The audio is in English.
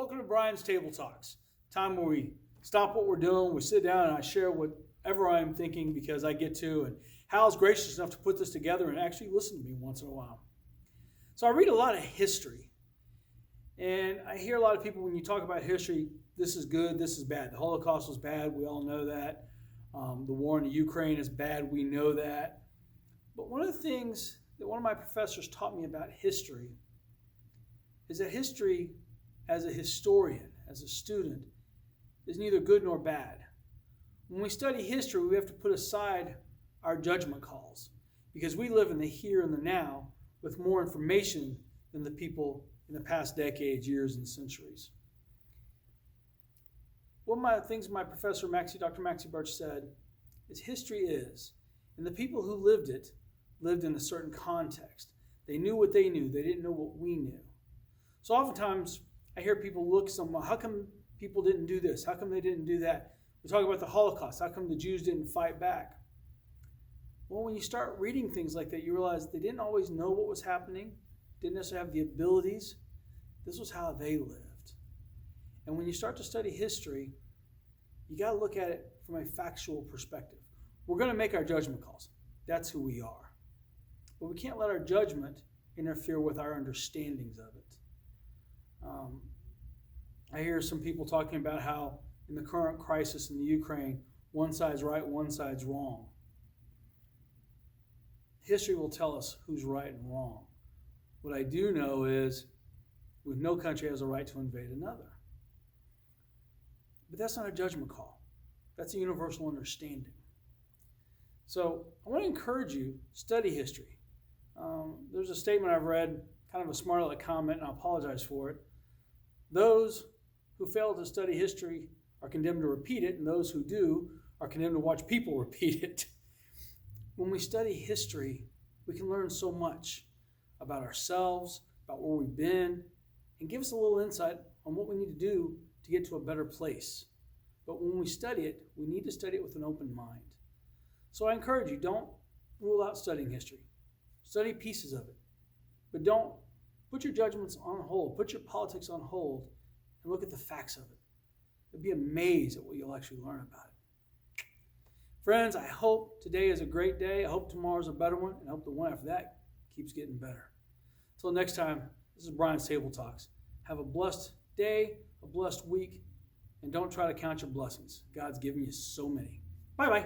Welcome to Brian's Table Talks, time where we stop what we're doing, we sit down, and I share whatever I'm thinking because I get to. And Hal's gracious enough to put this together and actually listen to me once in a while. So I read a lot of history, and I hear a lot of people when you talk about history, this is good, this is bad. The Holocaust was bad, we all know that. The war in the Ukraine is bad, we know that. But one of the things that one of my professors taught me about history is that history, as a historian, as a student, is neither good nor bad. When we study history, we have to put aside our judgment calls because we live in the here and the now with more information than the people in the past decades, years, and centuries. One of the things my professor, Dr. Maxie Birch, said is history is, and the people who lived it lived in a certain context. They knew what they knew. They didn't know what we knew. So oftentimes, I hear people look somewhere, how come people didn't do this? How come they didn't do that? We talk about the Holocaust. How come the Jews didn't fight back? Well, when you start reading things like that, you realize they didn't always know what was happening, didn't necessarily have the abilities. This was how they lived. And when you start to study history, you got to look at it from a factual perspective. We're going to make our judgment calls. That's who we are. But we can't let our judgment interfere with our understandings of it. I hear some people talking about how in the current crisis in the Ukraine, one side's right, one side's wrong. History will tell us who's right and wrong. What I do know is no country has a right to invade another. But that's not a judgment call. That's a universal understanding. So I want to encourage you, study history. There's a statement I've read, kind of a smart aleck comment, and I apologize for it. Those who fail to study history are condemned to repeat it, and those who do are condemned to watch people repeat it. When we study history, we can learn so much about ourselves, about where we've been, and give us a little insight on what we need to do to get to a better place. But when we study it, we need to study it with an open mind. So I encourage you, don't rule out studying history. Study pieces of it. But don't put your judgments on hold. Put your politics on hold and look at the facts of it. You'll be amazed at what you'll actually learn about it. Friends, I hope today is a great day. I hope tomorrow's a better one. And I hope the one after that keeps getting better. Until next time, this is Brian's Table Talks. Have a blessed day, a blessed week, and don't try to count your blessings. God's given you so many. Bye-bye.